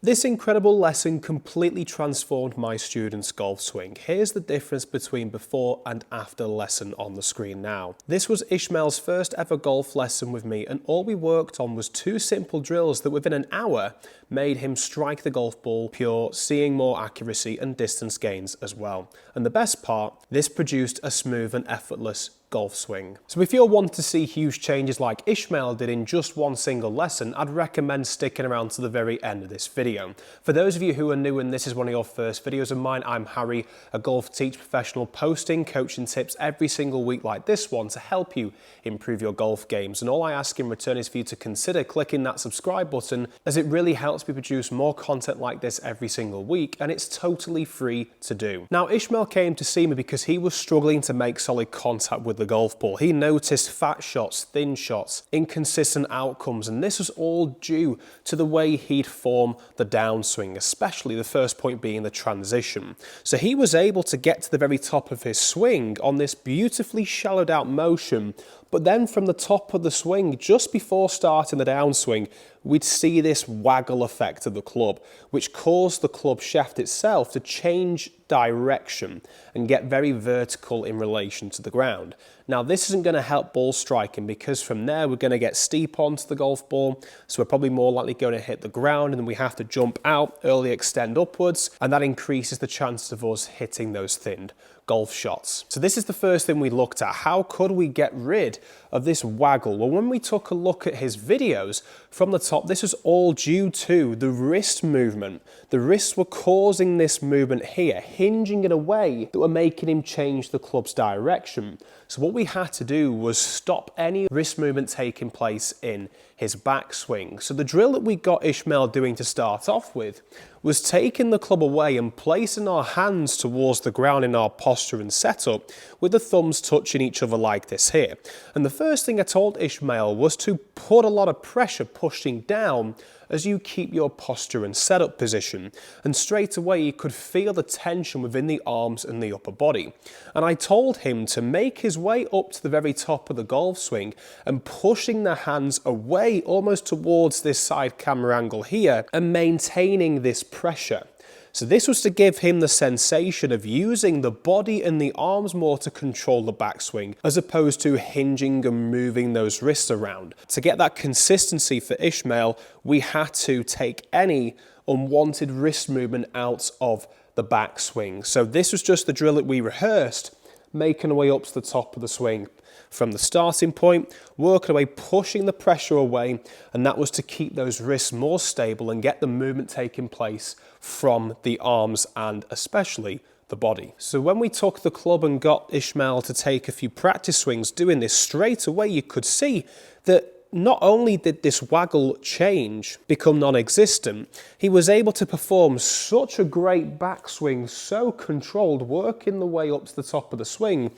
This incredible lesson completely transformed my students' golf swing. Here's the difference between before and after the lesson on the screen now. This was Ismail's first ever golf lesson with me, and all we worked on was 2 simple drills that within an hour made him strike the golf ball pure, seeing more accuracy and distance gains as well. And the best part, this produced a smooth and effortless golf swing. So if you're wanting to see huge changes like Ismail did in just one single lesson, I'd recommend sticking around to the very end of this video. For those of you who are new and this is one of your first videos of mine, I'm Harry, a golf teach professional, posting coaching tips every single week like this one to help you improve your golf games. And all I ask in return is for you to consider clicking that subscribe button, as it really helps me produce more content like this every single week, and it's totally free to do. Now, Ismail came to see me because he was struggling to make solid contact with the golf ball. He noticed fat shots, thin shots, inconsistent outcomes, and this was all due to the way he'd form the downswing, especially the first point being the transition. So he was able to get to the very top of his swing on this beautifully shallowed out motion, but then from the top of the swing, just before starting the downswing, we'd see this waggle effect of the club, which caused the club shaft itself to change direction and get very vertical in relation to the ground. Now, this isn't going to help ball striking, because from there we're going to get steep onto the golf ball, so we're probably more likely going to hit the ground, and then we have to jump out, early extend upwards, and that increases the chances of us hitting those thinned golf shots. So this is the first thing we looked at. How could we get rid of this waggle? Well, when we took a look at his videos from the top, this was all due to the wrist movement. The wrists were causing this movement here, hinging in a way that were making him change the club's direction. So what we had to do was stop any wrist movement taking place in his backswing. So the drill that we got Ismail doing to start off with was taking the club away and placing our hands towards the ground in our posture and setup, with the thumbs touching each other like this here. And the first thing I told Ismail was to put a lot of pressure pushing down as you keep your posture and setup position, and straight away you could feel the tension within the arms and the upper body. And I told him to make his way up to the very top of the golf swing and pushing the hands away almost towards this side camera angle here and maintaining this pressure. So this was to give him the sensation of using the body and the arms more to control the backswing, as opposed to hinging and moving those wrists around. To get that consistency for Ismail, we had to take any unwanted wrist movement out of the backswing. So this was just the drill that we rehearsed, making our way up to the top of the swing. From the starting point, working away, pushing the pressure away, and that was to keep those wrists more stable and get the movement taking place from the arms and especially the body. So when we took the club and got Ismail to take a few practice swings doing this, straight away you could see that not only did this waggle change, become non-existent, he was able to perform such a great backswing, so controlled, working the way up to the top of the swing,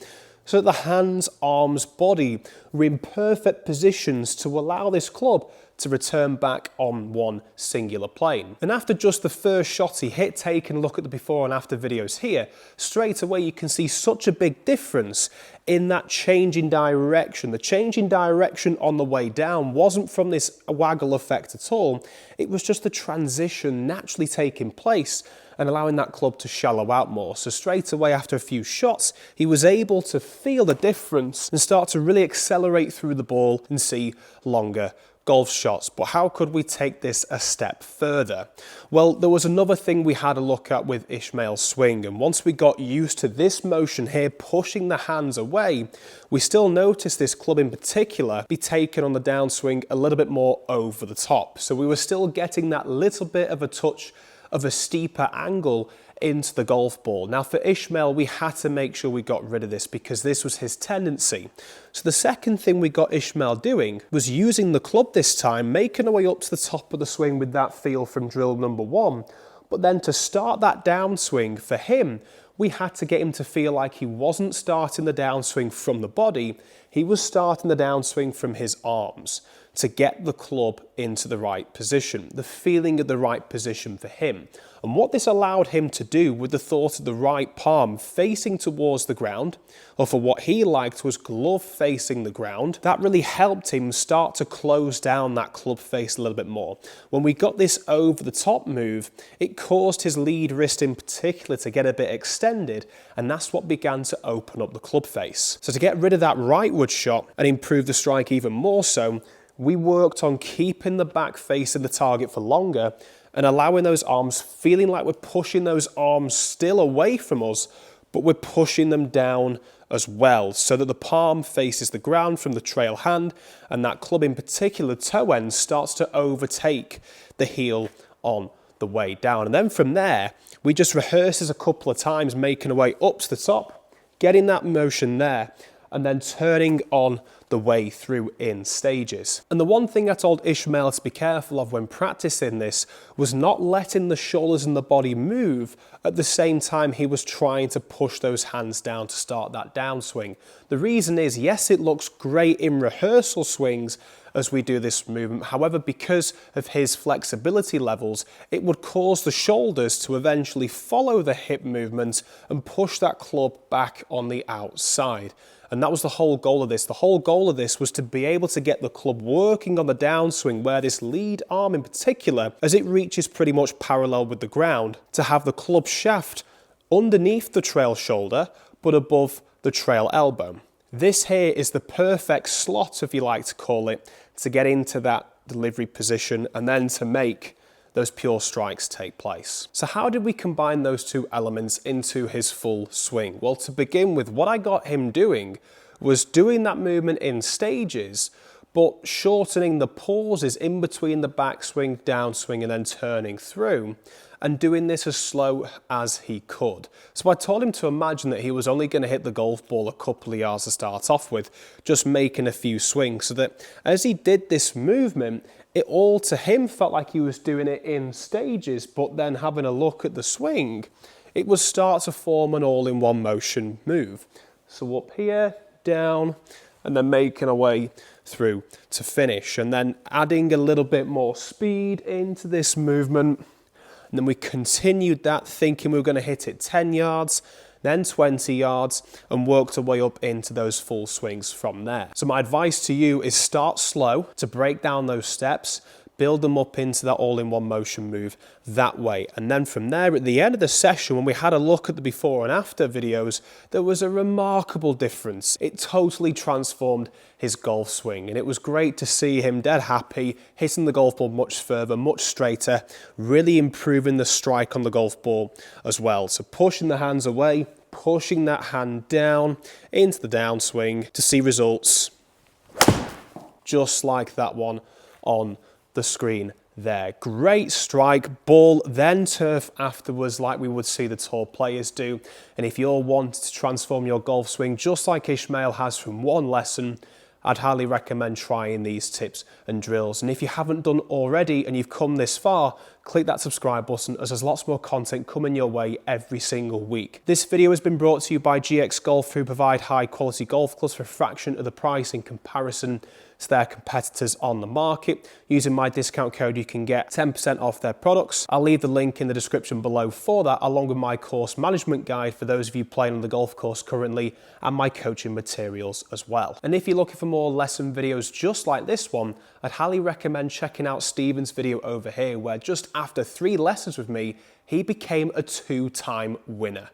so that the hands, arms, body were in perfect positions to allow this club to return back on one singular plane. And after just the first shot he hit, taking a look at the before and after videos here, straight away you can see such a big difference in that change in direction. The change in direction on the way down wasn't from this waggle effect at all. It was just the transition naturally taking place and allowing that club to shallow out more. So straight away after a few shots, he was able to feel the difference and start to really accelerate through the ball and see longer golf shots. But how could we take this a step further? Well, there was another thing we had a look at with Ismail's swing, and once we got used to this motion here, pushing the hands away, we still noticed this club in particular be taken on the downswing a little bit more over the top. So we were still getting that little bit of a touch of a steeper angle into the golf ball. Now for Ismail, we had to make sure we got rid of this because this was his tendency. So the second thing we got Ismail doing was using the club this time, making our way up to the top of the swing with that feel from drill number 1. But then to start that downswing for him, we had to get him to feel like he wasn't starting the downswing from the body, he was starting the downswing from his arms. to get the club into the right position, the feeling of the right position for him. And what this allowed him to do with the thought of the right palm facing towards the ground, or for what he liked was glove facing the ground, that really helped him start to close down that club face a little bit more. When we got this over the top move, it caused his lead wrist in particular to get a bit extended, and that's what began to open up the club face. So to get rid of that rightward shot and improve the strike even more so, we worked on keeping the back face of the target for longer and allowing those arms, feeling like we're pushing those arms still away from us, but we're pushing them down as well, so that the palm faces the ground from the trail hand, and that club in particular, toe end, starts to overtake the heel on the way down. And then from there, we just rehearse this a couple of times, making our way up to the top, getting that motion there, and then turning on the way through in stages. And the one thing I told Ismail to be careful of when practicing this was not letting the shoulders and the body move at the same time he was trying to push those hands down to start that downswing. The reason is, yes, it looks great in rehearsal swings as we do this movement. However, because of his flexibility levels, it would cause the shoulders to eventually follow the hip movement and push that club back on the outside. And that was the whole goal of this. The whole goal of this was to be able to get the club working on the downswing, where this lead arm in particular, as it reaches pretty much parallel with the ground, to have the club shaft underneath the trail shoulder, but above the trail elbow. This here is the perfect slot, if you like to call it, to get into that delivery position and then to make those pure strikes take place. So how did we combine those two elements into his full swing? Well, to begin with, what I got him doing was doing that movement in stages, but shortening the pauses in between the backswing, downswing, and then turning through, and doing this as slow as he could. So I told him to imagine that he was only going to hit the golf ball a couple of yards to start off with, just making a few swings, so that as he did this movement, it all to him felt like he was doing it in stages, but then having a look at the swing, it would start to form an all-in-one motion move. So up here, down, and then making our way through to finish, and then adding a little bit more speed into this movement. And then we continued that, thinking we were going to hit it 10 yards, then 20 yards, and worked our way up into those full swings from there. So my advice to you is start slow to break down those steps, build them up into that all-in-one motion move that way. And then from there, at the end of the session, when we had a look at the before and after videos, there was a remarkable difference. It totally transformed his golf swing, and it was great to see him dead happy, hitting the golf ball much further, much straighter, really improving the strike on the golf ball as well. So pushing the hands away, pushing that hand down into the downswing to see results just like that one on the screen there. Great strike, ball, then turf afterwards, like we would see the tour players do. And if you're wanting to transform your golf swing just like Ismail has from one lesson, I'd highly recommend trying these tips and drills. And if you haven't done already and you've come this far, click that subscribe button, as there's lots more content coming your way every single week. This video has been brought to you by GX Golf, who provide high quality golf clubs for a fraction of the price in comparison to their competitors on the market. Using my discount code, you can get 10% off their products. I'll leave the link in the description below for that, along with my course management guide for those of you playing on the golf course currently, and my coaching materials as well. And if you're looking for more lesson videos just like this one, I'd highly recommend checking out Stephen's video over here, where just after 3 lessons with me, he became a 2-time winner.